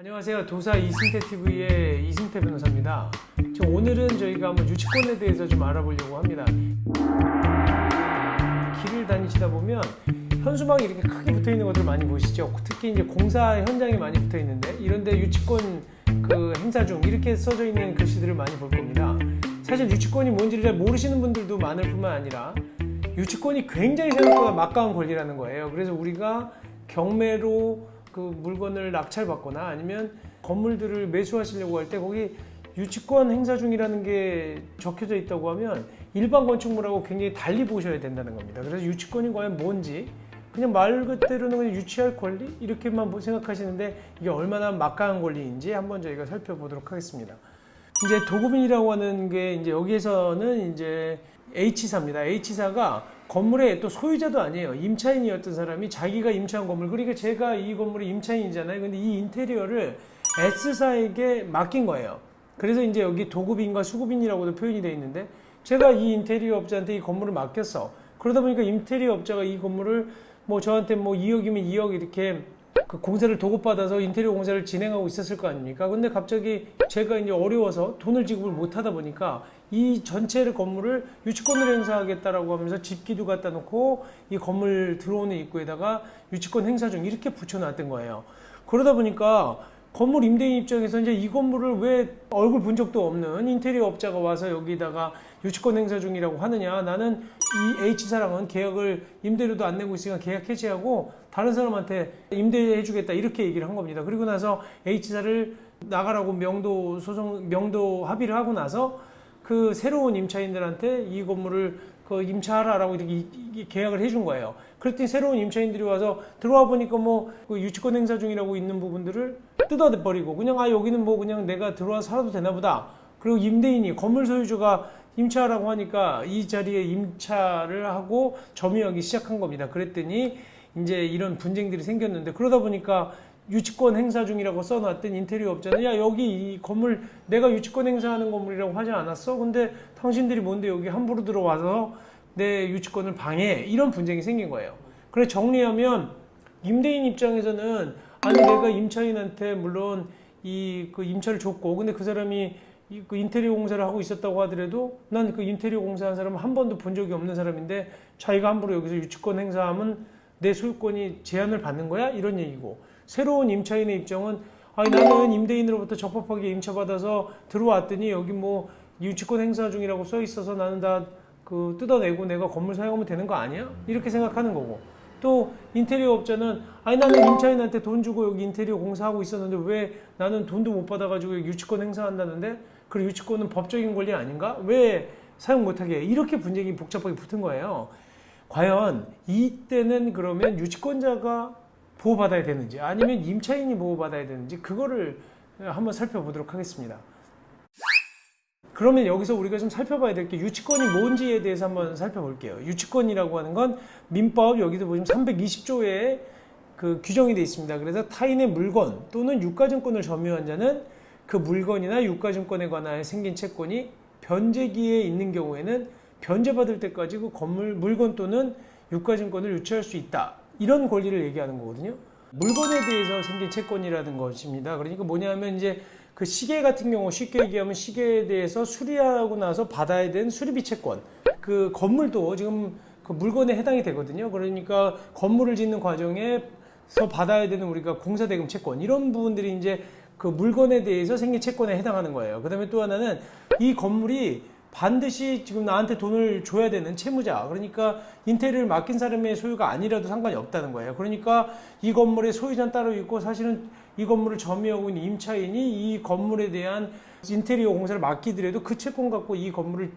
안녕하세요. 도사 이승태 TV의 이승태 변호사입니다. 지금 오늘은 저희가 한번 유치권에 대해서 좀 알아보려고 합니다. 길을 다니시다 보면 현수막이 이렇게 크게 붙어 있는 것들 많이 보시죠. 특히 이제 공사 현장에 많이 붙어 있는데 이런데 유치권 행사 중 이렇게 써져 있는 글씨들을 많이 볼 겁니다. 사실 유치권이 뭔지를 잘 모르시는 분들도 많을 뿐만 아니라 유치권이 굉장히 생각보다 막강한 권리라는 거예요. 그래서 우리가 경매로 물건을 낙찰받거나 아니면 건물들을 매수하시려고 할 때 거기 유치권 행사 중이라는 게 적혀져 있다고 하면 일반 건축물하고 굉장히 달리 보셔야 된다는 겁니다. 그래서 유치권이 과연 뭔지 그냥 말 그대로는 그냥 유치할 권리 이렇게만 생각하시는데 이게 얼마나 막강한 권리인지 한번 저희가 살펴보도록 하겠습니다. 이제 도급인이라고 하는 게 이제 여기에서는 이제 H사입니다. H사가 건물의 또 소유자도 아니에요. 임차인이었던 사람이 자기가 임차한 건물, 그러니까 제가 이 건물의 임차인이잖아요. 근데 이 인테리어를 S사에게 맡긴 거예요. 그래서 이제 여기 도급인과 수급인이라고도 표현이 되어 있는데 제가 이 인테리어 업자한테 이 건물을 맡겼어. 그러다 보니까 인테리어 업자가 이 건물을 저한테 2억이면 2억 이렇게 공사를 도급받아서 인테리어 공사를 진행하고 있었을 거 아닙니까? 근데 갑자기 제가 이제 어려워서 돈을 지급을 못 하다 보니까 이 전체를 건물을 유치권을 행사하겠다라고 하면서 집기도 갖다 놓고 이 건물 들어오는 입구에다가 유치권 행사 중 이렇게 붙여놨던 거예요. 그러다 보니까 건물 임대인 입장에서 이제 이 건물을 왜 얼굴 본 적도 없는 인테리어 업자가 와서 여기다가 유치권 행사 중이라고 하느냐. 나는 이 H사랑은 계약을 임대료도 안 내고 있으니까 계약 해지하고 다른 사람한테 임대해 주겠다 이렇게 얘기를 한 겁니다. 그리고 나서 H사를 나가라고 명도 합의를 하고 나서 그 새로운 임차인들한테 이 건물을 임차하라라고 이렇게 계약을 해준 거예요. 그랬더니 새로운 임차인들이 와서 들어와 보니까 유치권 행사 중이라고 있는 부분들을 뜯어버리고 그냥 여기는 그냥 내가 들어와서 살아도 되나 보다. 그리고 임대인이 건물 소유주가 임차하라고 하니까 이 자리에 임차를 하고 점유하기 시작한 겁니다. 그랬더니 이제 이런 분쟁들이 생겼는데 그러다 보니까 유치권 행사 중이라고 써놨던 인테리어 업자는 야 여기 이 건물 내가 유치권 행사하는 건물이라고 하지 않았어? 근데 당신들이 뭔데 여기 함부로 들어와서 내 유치권을 방해해? 이런 분쟁이 생긴 거예요. 그래서 정리하면 임대인 입장에서는 아니 내가 임차인한테 물론 임차를 줬고 근데 그 사람이 인테리어 공사를 하고 있었다고 하더라도 난 그 인테리어 공사한 사람은 한 번도 본 적이 없는 사람인데 자기가 함부로 여기서 유치권 행사하면 내 소유권이 제한을 받는 거야? 이런 얘기고 새로운 임차인의 입장은 아니 나는 임대인으로부터 적법하게 임차받아서 들어왔더니 여기 유치권 행사 중이라고 써 있어서 나는 다 뜯어내고 내가 건물 사용하면 되는 거 아니야? 이렇게 생각하는 거고 또 인테리어 업자는 아니 나는 임차인한테 돈 주고 여기 인테리어 공사하고 있었는데 왜 나는 돈도 못 받아가지고 유치권 행사한다는데 그 유치권은 법적인 권리 아닌가? 왜 사용 못하게 해? 이렇게 분쟁이 복잡하게 붙은 거예요. 과연 이때는 그러면 유치권자가 보호받아야 되는지 아니면 임차인이 보호받아야 되는지 그거를 한번 살펴보도록 하겠습니다. 그러면 여기서 우리가 좀 살펴봐야 될 게 유치권이 뭔지에 대해서 한번 살펴볼게요. 유치권이라고 하는 건 민법 여기서 보시면 320조에 규정이 되어 있습니다. 그래서 타인의 물건 또는 유가증권을 점유한 자는 그 물건이나 유가증권에 관하여 생긴 채권이 변제기에 있는 경우에는 변제받을 때까지 그 물건 또는 유가증권을 유치할 수 있다. 이런 권리를 얘기하는 거거든요. 물건에 대해서 생긴 채권이라는 것입니다. 그러니까 뭐냐면 이제 그 시계 같은 경우 쉽게 얘기하면 시계에 대해서 수리하고 나서 받아야 되는 수리비 채권. 그 건물도 지금 그 물건에 해당이 되거든요. 그러니까 건물을 짓는 과정에서 받아야 되는 우리가 공사대금 채권 이런 부분들이 이제 그 물건에 대해서 생긴 채권에 해당하는 거예요. 그다음에 또 하나는 이 건물이 반드시 지금 나한테 돈을 줘야 되는 채무자, 그러니까 인테리어를 맡긴 사람의 소유가 아니라도 상관이 없다는 거예요. 그러니까 이 건물의 소유자는 따로 있고 사실은 이 건물을 점유하고 있는 임차인이 이 건물에 대한 인테리어 공사를 맡기더라도 그 채권 갖고 이 건물을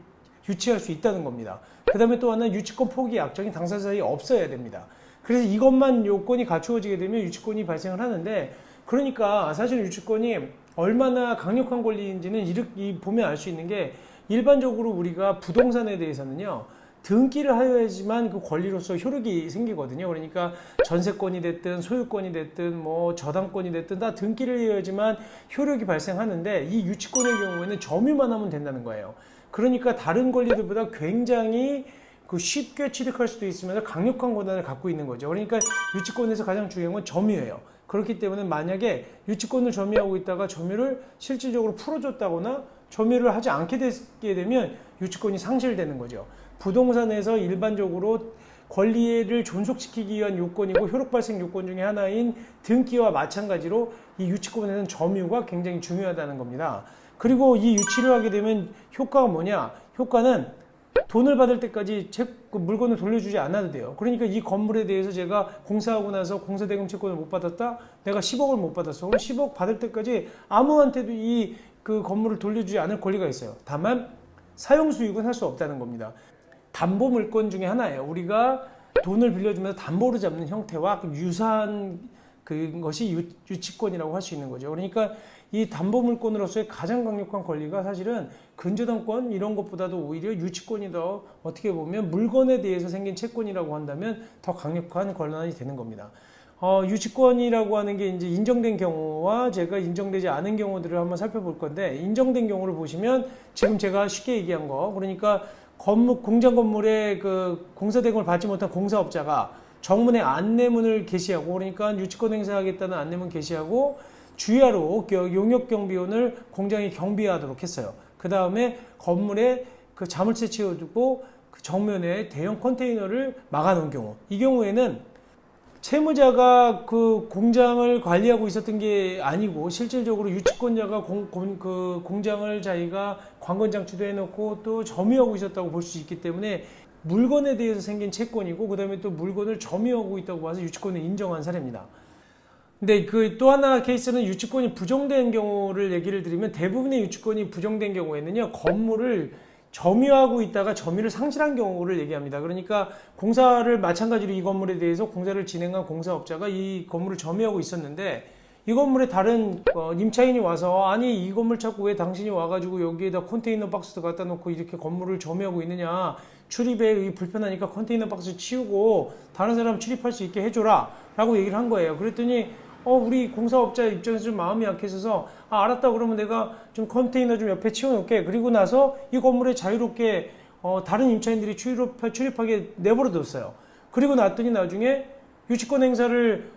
유치할 수 있다는 겁니다. 그 다음에 또 하나는 유치권 포기 약정이 당사자에 없어야 됩니다. 그래서 이것만 요건이 갖추어지게 되면 유치권이 발생을 하는데 그러니까 사실 유치권이 얼마나 강력한 권리인지는 이렇게 보면 알 수 있는 게 일반적으로 우리가 부동산에 대해서는요 등기를 하여야지만 그 권리로서 효력이 생기거든요. 그러니까 전세권이 됐든 소유권이 됐든 저당권이 됐든 다 등기를 해야지만 효력이 발생하는데 이 유치권의 경우에는 점유만 하면 된다는 거예요. 그러니까 다른 권리들보다 굉장히 쉽게 취득할 수도 있으면서 강력한 권한을 갖고 있는 거죠. 그러니까 유치권에서 가장 중요한 건 점유예요. 그렇기 때문에 만약에 유치권을 점유하고 있다가 점유를 실질적으로 풀어줬다거나 점유를 하지 않게 되게 되면 유치권이 상실되는 거죠. 부동산에서 일반적으로 권리를 존속시키기 위한 요건이고 효력 발생 요건 중에 하나인 등기와 마찬가지로 이 유치권에는 점유가 굉장히 중요하다는 겁니다. 그리고 이 유치를 하게 되면 효과가 뭐냐? 효과는 돈을 받을 때까지 그 물건을 돌려주지 않아도 돼요. 그러니까 이 건물에 대해서 제가 공사하고 나서 공사대금 채권을 못 받았다? 내가 10억을 못 받았어. 그럼 10억 받을 때까지 아무한테도 그 건물을 돌려주지 않을 권리가 있어요. 다만 사용수익은 할 수 없다는 겁니다. 담보물권 중에 하나예요. 우리가 돈을 빌려주면서 담보로 잡는 형태와 유사한 그것이 유치권이라고 할 수 있는 거죠. 그러니까 이 담보물권으로서의 가장 강력한 권리가 사실은 근저당권 이런 것보다도 오히려 유치권이 더 어떻게 보면 물건에 대해서 생긴 채권이라고 한다면 더 강력한 권한이 되는 겁니다. 유치권이라고 하는 게 이제 인정된 경우와 제가 인정되지 않은 경우들을 한번 살펴볼 건데, 인정된 경우를 보시면 지금 제가 쉽게 얘기한 거, 그러니까 공장 건물에 그 공사대금을 받지 못한 공사업자가 정문에 안내문을 게시하고, 그러니까 유치권 행사하겠다는 안내문 게시하고 주야로 용역경비원을 공장에 경비하도록 했어요. 그 다음에 건물에 그 자물쇠 채워두고 그 정면에 대형 컨테이너를 막아놓은 경우, 이 경우에는 채무자가 그 공장을 관리하고 있었던 게 아니고 실질적으로 유치권자가 그 공장을 자기가 관건장치도 해놓고 또 점유하고 있었다고 볼 수 있기 때문에 물건에 대해서 생긴 채권이고, 그 다음에 또 물건을 점유하고 있다고 봐서 유치권을 인정한 사례입니다. 근데 그 또 하나 케이스는 유치권이 부정된 경우를 얘기를 드리면, 대부분의 유치권이 부정된 경우에는요, 건물을 점유하고 있다가 점유를 상실한 경우를 얘기합니다. 그러니까 공사를 마찬가지로 이 건물에 대해서 공사를 진행한 공사업자가 이 건물을 점유하고 있었는데, 이 건물에 다른 임차인이 와서 아니 이 건물 찾고 왜 당신이 와가지고 여기에다 컨테이너 박스도 갖다 놓고 이렇게 건물을 점유하고 있느냐, 출입에 불편하니까 컨테이너 박스 치우고 다른 사람 출입할 수 있게 해줘라 라고 얘기를 한 거예요. 그랬더니 우리 공사업자 입장에서 좀 마음이 약해져서 알았다, 그러면 내가 좀 컨테이너 좀 옆에 치워놓을게. 그리고 나서 이 건물에 자유롭게 다른 임차인들이 출입하게 내버려뒀어요. 그리고 났더니 나중에 유치권 행사를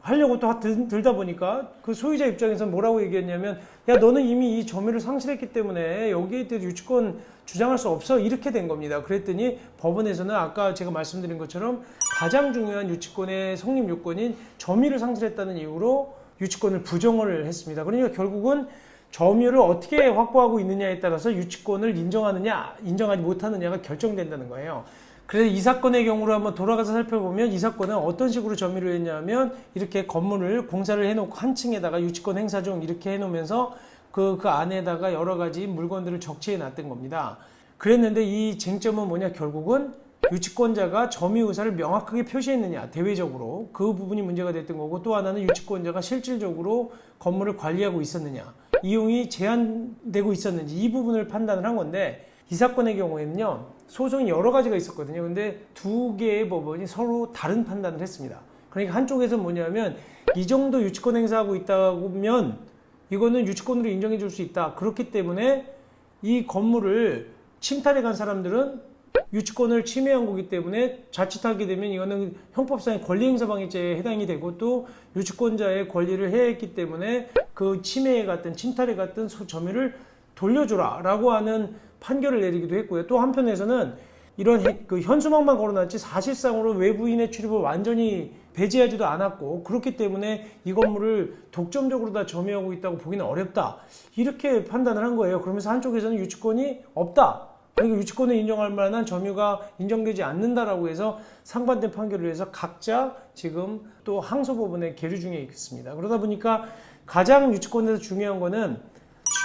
하려고 또 들다 보니까 그 소유자 입장에서 뭐라고 얘기했냐면, 야 너는 이미 이 점유를 상실했기 때문에 여기에 대해서 유치권 주장할 수 없어, 이렇게 된 겁니다. 그랬더니 법원에서는 아까 제가 말씀드린 것처럼 가장 중요한 유치권의 성립 요건인 점유를 상실했다는 이유로 유치권을 부정을 했습니다. 그러니까 결국은 점유를 어떻게 확보하고 있느냐에 따라서 유치권을 인정하느냐 인정하지 못하느냐가 결정된다는 거예요. 그래서 이 사건의 경우로 한번 돌아가서 살펴보면, 이 사건은 어떤 식으로 점유를 했냐면, 이렇게 건물을 공사를 해놓고 한 층에다가 유치권 행사 중 이렇게 해놓으면서 그 안에다가 여러 가지 물건들을 적치해 놨던 겁니다. 그랬는데 이 쟁점은 뭐냐, 결국은 유치권자가 점유 의사를 명확하게 표시했느냐, 대외적으로 그 부분이 문제가 됐던 거고, 또 하나는 유치권자가 실질적으로 건물을 관리하고 있었느냐, 이용이 제한되고 있었는지, 이 부분을 판단을 한 건데, 이 사건의 경우에는요, 소송이 여러 가지가 있었거든요. 근데 두 개의 법원이 서로 다른 판단을 했습니다. 그러니까 한쪽에서 뭐냐면, 이 정도 유치권 행사하고 있다면 이거는 유치권으로 인정해 줄 수 있다. 그렇기 때문에 이 건물을 침탈해 간 사람들은 유치권을 침해한 거기 때문에 자칫하게 되면 이거는 형법상의 권리행사방해죄에 해당이 되고, 또 유치권자의 권리를 해했기 때문에 그 침해에 갔든 침탈에 갔든 점유를 돌려줘라 라고 하는 판결을 내리기도 했고요. 또 한편에서는 이런 그 현수막만 걸어놨지 사실상으로 외부인의 출입을 완전히 배제하지도 않았고, 그렇기 때문에 이 건물을 독점적으로 다 점유하고 있다고 보기는 어렵다, 이렇게 판단을 한 거예요. 그러면서 한쪽에서는 유치권이 없다, 그리고 유치권을 인정할 만한 점유가 인정되지 않는다라고 해서 상반된 판결을 해서 각자 지금 또 항소법원에 계류 중에 있습니다. 그러다 보니까 가장 유치권에서 중요한 거는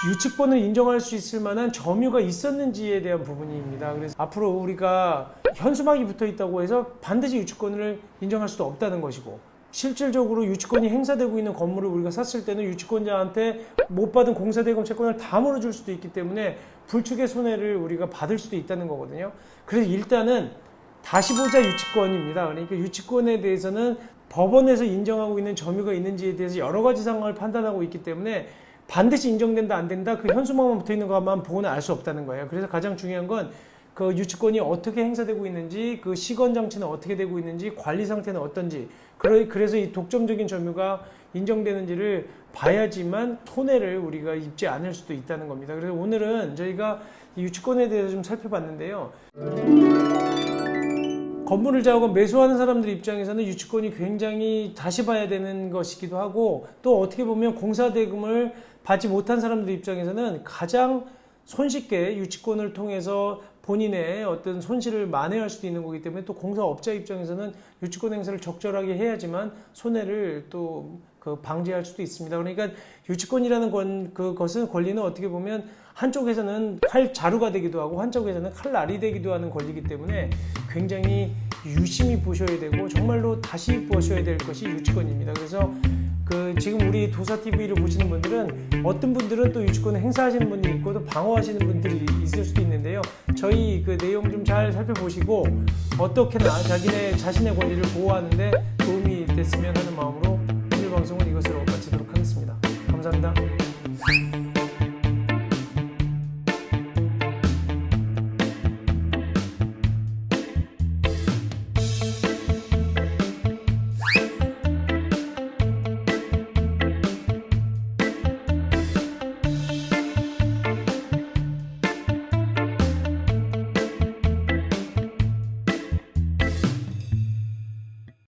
유치권을 인정할 수 있을 만한 점유가 있었는지에 대한 부분입니다. 그래서 앞으로 우리가 현수막이 붙어 있다고 해서 반드시 유치권을 인정할 수도 없다는 것이고, 실질적으로 유치권이 행사되고 있는 건물을 우리가 샀을 때는 유치권자한테 못 받은 공사대금 채권을 다 물어줄 수도 있기 때문에 불축의 손해를 우리가 받을 수도 있다는 거거든요. 그래서 일단은 다시 보자 유치권입니다. 그러니까 유치권에 대해서는 법원에서 인정하고 있는 점유가 있는지에 대해서 여러 가지 상황을 판단하고 있기 때문에 반드시 인정된다 안 된다, 그 현수막만 붙어 있는 것만 보고는 알 수 없다는 거예요. 그래서 가장 중요한 건 그 유치권이 어떻게 행사되고 있는지, 그 시건 장치는 어떻게 되고 있는지, 관리 상태는 어떤지, 그래서 이 독점적인 점유가 인정되는지를 봐야지만 손해를 우리가 입지 않을 수도 있다는 겁니다. 그래서 오늘은 저희가 이 유치권에 대해서 좀 살펴봤는데요. 건물을 자고 매수하는 사람들 입장에서는 유치권이 굉장히 다시 봐야 되는 것이기도 하고, 또 어떻게 보면 공사대금을 받지 못한 사람들 입장에서는 가장 손쉽게 유치권을 통해서 본인의 어떤 손실을 만회할 수도 있는 거기 때문에, 또 공사업자 입장에서는 유치권 행사를 적절하게 해야지만 손해를 또 방지할 수도 있습니다. 그러니까 유치권이라는 그것은 권리는 어떻게 보면 한쪽에서는 칼 자루가 되기도 하고 한쪽에서는 칼날이 되기도 하는 권리이기 때문에 굉장히 유심히 보셔야 되고 정말로 다시 보셔야 될 것이 유치권입니다. 그래서 지금 우리 도사TV를 보시는 분들은 어떤 분들은 또 유치권을 행사하시는 분이 있고 또 방어하시는 분들이 있을 수도 있는데요. 저희 내용 좀 잘 살펴보시고 어떻게나 자신의 권리를 보호하는데 도움이 됐으면 하는 마음으로 오늘 방송은 이것으로 마치도록 하겠습니다. 감사합니다.